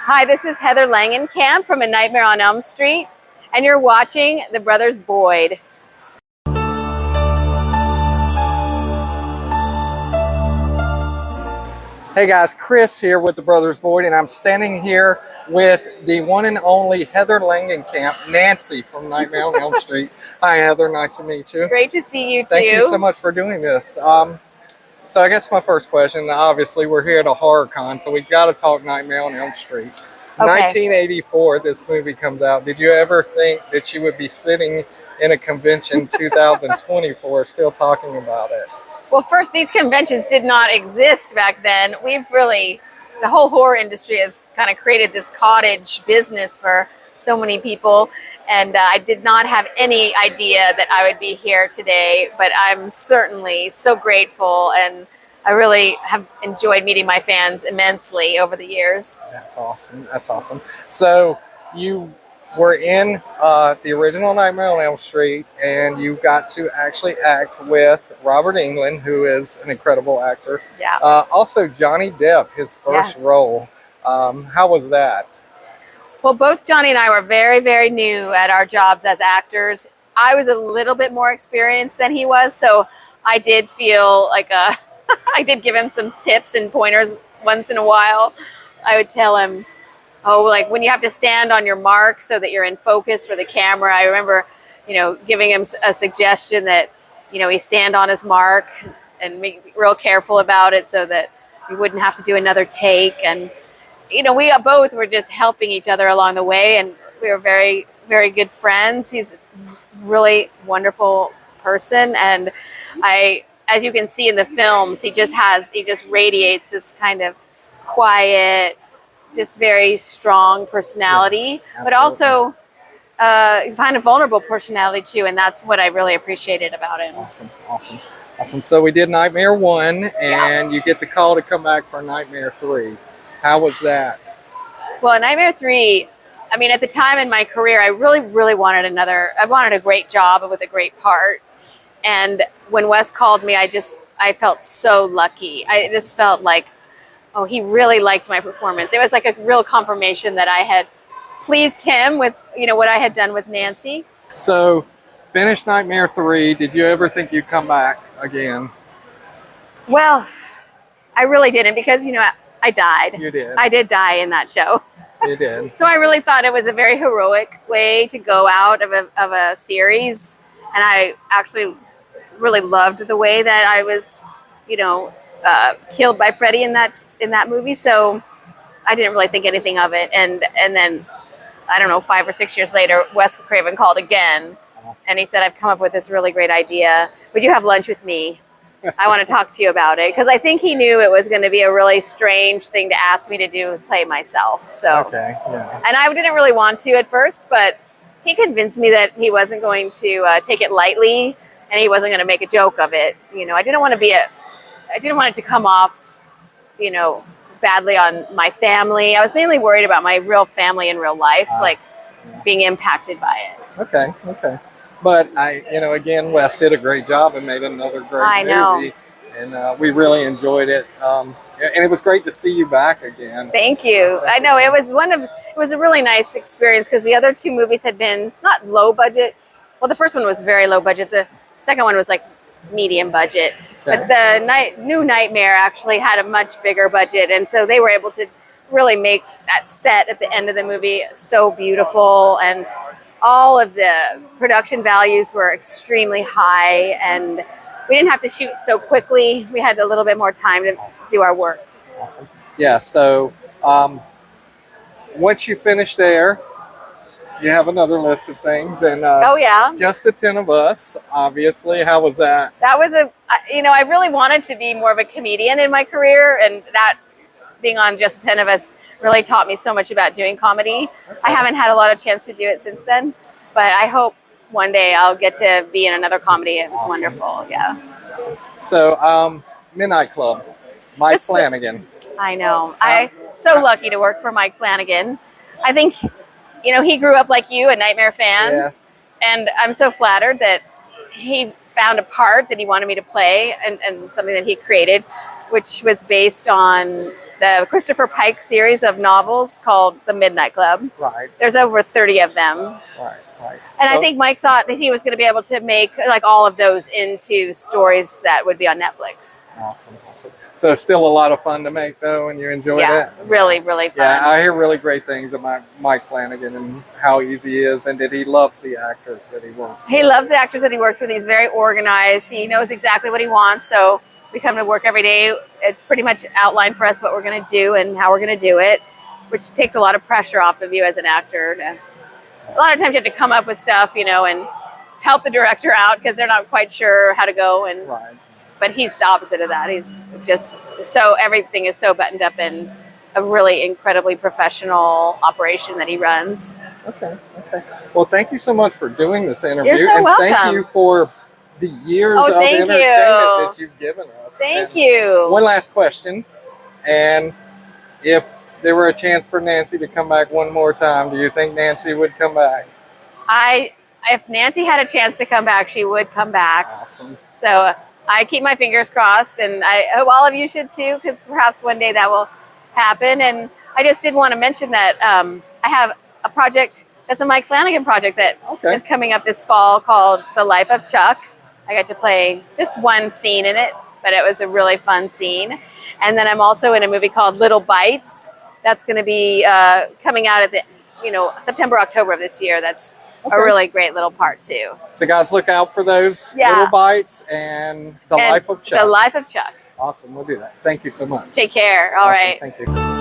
Hi, this is Heather Langencamp from A Nightmare on Elm Street, and you're watching The Brothers Boyd. Hey guys, Chris here with the Brothers Boyd, and I'm standing here with the one and only Heather Langencamp, Nancy from Nightmare on Elm Street. Hi Heather, nice to meet you. Great to see you too. Thank you so much for doing this. So I guess my first question, obviously we're here at a horror con, so we've got to talk Nightmare on Elm Street. Okay. 1984, this movie comes out. Did you ever think that you would be sitting in a convention 2024 still talking about it? Well, first, these conventions did not exist back then. The whole horror industry has kind of created this cottage business for so many people. And I did not have any idea that I would be here today, but I'm certainly so grateful. And I really have enjoyed meeting my fans immensely over the years. That's awesome. That's awesome. So you were in the original Nightmare on Elm Street, and you got to actually act with Robert Englund, who is an incredible actor. Yeah. Also, Johnny Depp, his first role. How was that? Well, both Johnny and I were very, very new at our jobs as actors. I was a little bit more experienced than he was, so I did feel like I did give him some tips and pointers once in a while. I would tell him, oh, like when you have to stand on your mark so that you're in focus for the camera. I remember, giving him a suggestion that, he stand on his mark and be real careful about it so that we wouldn't have to do another take. And, we both were just helping each other along the way, and we were very, very good friends. He's a really wonderful person. And as you can see in the films, he just radiates this kind of quiet, just very strong personality, but also kind of vulnerable personality too, and that's what I really appreciated about him. Awesome. So we did Nightmare 1, and you get the call to come back for Nightmare 3. How was that? Well, in Nightmare 3, I mean, at the time in my career, I really, really wanted a great job with a great part. And when Wes called me, I felt so lucky. I just felt like, oh, he really liked my performance. It was like a real confirmation that I had pleased him with, what I had done with Nancy. So, finished Nightmare 3. Did you ever think you'd come back again? Well, I really didn't, because, I died. You did. I did die in that show. You did. So I really thought it was a very heroic way to go out of a series. And I actually really loved the way that I was, killed by Freddy in that movie. So I didn't really think anything of it. And then, I don't know, 5 or 6 years later, Wes Craven called again. Awesome. And he said, I've come up with this really great idea. Would you have lunch with me? I want to talk to you about it. Because I think he knew it was going to be a really strange thing to ask me to do, was play myself. So, okay, yeah. And I didn't really want to at first, but he convinced me that he wasn't going to take it lightly, and he wasn't going to make a joke of it. I didn't want it to come off, badly on my family. I was mainly worried about my real family in real life, being impacted by it. Okay. But again, Wes did a great job and made another great movie. And we really enjoyed it. And it was great to see you back again. Thank you. I know it was a really nice experience, because the other two movies had been not low budget. Well, the first one was very low budget. The second one was like medium budget. Okay. But the new Nightmare actually had a much bigger budget, and so they were able to really make that set at the end of the movie so beautiful, and all of the production values were extremely high, and we didn't have to shoot so quickly. We had a little bit more time to do our work. Awesome. Yeah, so once you finish there, you have another list of things, and just the 10 of us, obviously. How was that? That was I really wanted to be more of a comedian in my career, and that being on Just the 10 of Us really taught me so much about doing comedy. Okay. I haven't had a lot of chance to do it since then, but I hope one day I'll get to be in another comedy. It was wonderful. Awesome. Yeah. Awesome. So, Midnight Club, Mike Flanagan. I know. I'm so lucky to work for Mike Flanagan. I think, he grew up like you, a Nightmare fan. Yeah. And I'm so flattered that he found a part that he wanted me to play, and something that he created, which was based on the Christopher Pike series of novels called The Midnight Club. Right. There's over 30 of them. Right. And So- I think Mike thought that he was going to be able to make like all of those into stories that would be on Netflix. Awesome. So still a lot of fun to make though, and you enjoyed Yeah, it? really fun. Yeah, I hear really great things about Mike Flanagan and how easy he is, and that he loves the actors that he works He with. loves the actors that he works with. He's very organized. He knows exactly what he wants. So we come to work every day. It's pretty much outlined for us what we're going to do and how we're going to do it, which takes a lot of pressure off of you as an actor. A lot of times you have to come up with stuff, you know, and help the director out because they're not quite sure how to go. And Right. But he's the opposite of that. He's just so everything is so buttoned up in a really incredibly professional operation that he runs. Okay. Well, thank you so much for doing this interview. You're so and welcome. Thank you for the years Oh, of thank entertainment you. that you've given us. Thank And you. One last question. And if there were a chance for Nancy to come back one more time, do you think Nancy would come back? If Nancy had a chance to come back, she would come back. Awesome. So I keep my fingers crossed, and I hope all of you should too, because perhaps one day that will happen. And I just did want to mention that I have a project that's a Mike Flanagan project that is coming up this fall called The Life of Chuck. I got to play just one scene in it, but it was a really fun scene. And then I'm also in a movie called Little Bites. That's going to be coming out at the September, October of this year. That's a really great little part too. So guys, look out for those Little Bites and The Life of Chuck. The Life of Chuck. Awesome. We'll do that. Thank you so much. Take care. All right. Thank you.